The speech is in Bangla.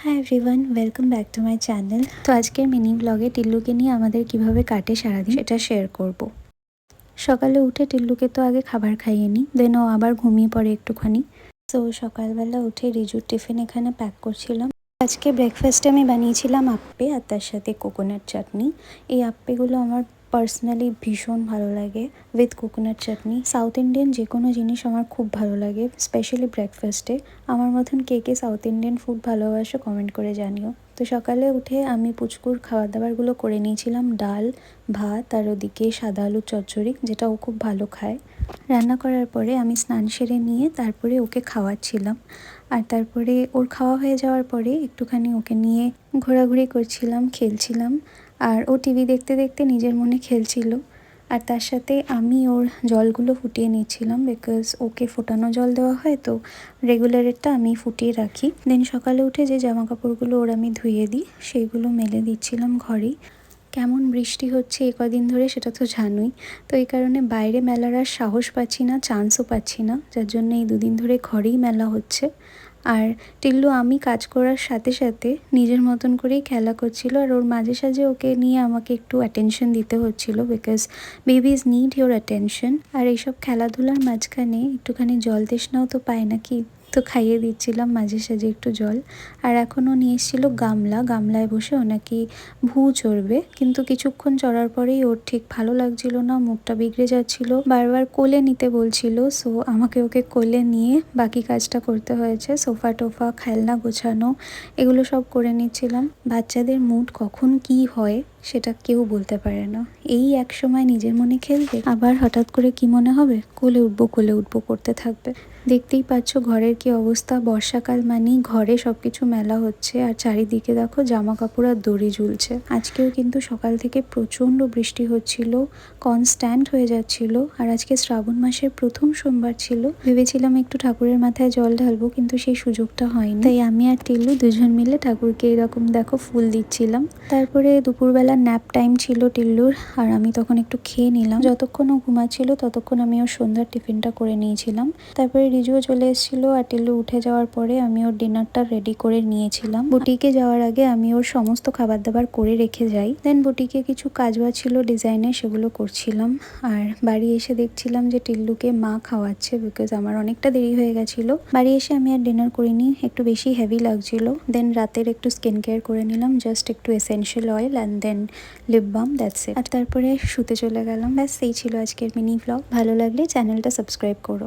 Hi everyone, welcome back to my channel. তো আজকের মিনি ব্লগে টিল্লুকে নিয়ে আমাদের কিভাবে কাটে সারাদিন সেটা শেয়ার করব। সকালে উঠে টিল্লুকে তো আগে খাবার খাইয়ে নিই, দেন ও আবার ঘুমিয়ে পড়ে একটুখানি। তো সকালবেলা উঠে রিজুর টিফিন এখানে প্যাক করছিলাম। আজকে ব্রেকফাস্টে আমি বানিয়েছিলাম আপ্পে আর তার সাথে কোকোনাট চাটনি। এই আপ্পেগুলো আমার পার্সোনালি ভীষণ ভালো লাগে with coconut chutney. South Indian যে কোনো জিনিস আমার খুব ভালো লাগে, স্পেশালি ব্রেকফাস্টে। আমার মতন কে কে সাউথ ইন্ডিয়ান ফুড ভালোবাসো কমেন্ট করে জানিও। তো সকালে উঠে আমি পুচকুর খাবার দাবারগুলো করে নিয়েছিলাম, ডাল ভাত আর ওদিকে সাদা আলুর চচ্চড়ি, যেটা ও খুব ভালো খায়। রান্না করার পরে আমি স্নান সেরে নিয়ে তারপরে ওকে খাওয়াচ্ছিলাম। আর তারপরে ওর খাওয়া হয়ে যাওয়ার পরে একটুখানি ওকে নিয়ে ঘোরাঘুরি করছিলাম, খেলছিলাম। আর ও টিভি দেখতে দেখতে নিজের মনে খেলছিল। আর তার সাথে আমি ওর জলগুলো ফুটিয়ে নিচ্ছিলাম, বিকজ ওকে ফোটানো জল দেওয়া হয়, তো রেগুলারেরটা আমি ফুটিয়ে রাখি। দেন সকালে উঠে যে জামা কাপড়গুলো ওর আমি ধুয়ে দিই সেইগুলো মেলে দিচ্ছিলাম ঘরেই। কেমন বৃষ্টি হচ্ছে এ কদিন ধরে সেটা তো জানোই। তো এই কারণে বাইরে মেলার আর সাহস পাচ্ছি না, চান্সও পাচ্ছি না, যার জন্য এই দুদিন ধরে ঘরেই মেলা হচ্ছে। আর টিল্লু আমি কাজ করার সাথে সাথে নিজের মতন করেই খেলা করছিল, আর ওর মাঝে সাঝে ওকে নিয়ে আমাকে একটু অ্যাটেনশন দিতে হচ্ছিল, because babies need your attention. আর এইসব খেলাধুলার মাঝখানে একটুখানি জল তৃষ্ণাও তো পায় নাকি, তো খাইয়ে দিচ্ছিলাম মাঝে সাঝে একটু জল। আর এখনও নিয়ে এসেছিলো গামলায় বসে ও নাকি ভু চড়বে, কিন্তু কিছুক্ষণ চড়ার পরেই ওর ঠিক ভালো লাগছিল না, মুখটা বিগড়ে যাচ্ছিল, বারবার কোলে নিতে বলছিল। সো আমাকে ওকে কোলে নিয়ে বাকি কাজটা করতে হয়েছে, সোফা টোফা খেলনা গোছানো এগুলো সব করে নিচ্ছিলাম। বাচ্চাদের মুড কখন কি হয় সেটা কেউ বলতে পারে না। এই এক সময় নিজের মনে খেলবে, আবার হঠাৎ করে কি মনে হবে কোলে উঠবো করতে থাকবে। দেখতেই পাচ্ছ ঘরের কি অবস্থা, বর্ষাকাল মানেই ঘরে সবকিছু মেলা হচ্ছে, আর চারিদিকে দেখো জামা কাপড় আর দড়ি ঝুলছে। আজকেও কিন্তু সকাল থেকে প্রচণ্ড বৃষ্টি হচ্ছিল, কনস্ট্যান্ট হয়ে যাচ্ছিল। আর আজকে শ্রাবণ মাসের প্রথম সোমবার ছিল, ভেবেছিলাম একটু ঠাকুরের মাথায় জল ঢালবো, কিন্তু সেই সুযোগটা হয়নি। তাই আমি আর টিল্লু দুজন মিলে ঠাকুরকে এরকম দেখো ফুল দিচ্ছিলাম। তারপরে দুপুরবেলা ন্যাপ টাইম ছিল টিল্লুর, আর আমি তখন একটু খেয়ে নিলাম। যতক্ষণ ও ঘুমাচ্ছিল ততক্ষণ আমি ওর সন্ধ্যার টিফিনটা করে নিয়েছিলাম। তারপরে রিজুও চলে এসেছিলো, আর টিল্লু উঠে যাওয়ার পরে আমি ওর ডিনারটা রেডি করে নিয়েছিলাম। বুটিকে যাওয়ার আগে আমি ওর সমস্ত খাবার দাবার করে রেখে যাই। দেন বুটিকে কিছু কাজ বাজ ছিল ডিজাইনের, সেগুলো করছিলাম। আর বাড়ি এসে দেখছিলাম যে টিল্লুকে মা খাওয়াচ্ছে, বিকজ আমার অনেকটা দেরি হয়ে গেছিলো। বাড়ি এসে আমি আর ডিনার করিনি, একটু বেশি হেভি লাগছিল। দেন রাতের একটু স্কিন কেয়ার করে নিলাম, জাস্ট একটু essential oil and then lip balm, that's it. আর তারপরে শুতে চলে গেলাম। ব্যাস এই ছিল আজকের মিনি ব্লগ। ভালো লাগলে চ্যানেলটা সাবস্ক্রাইব করো।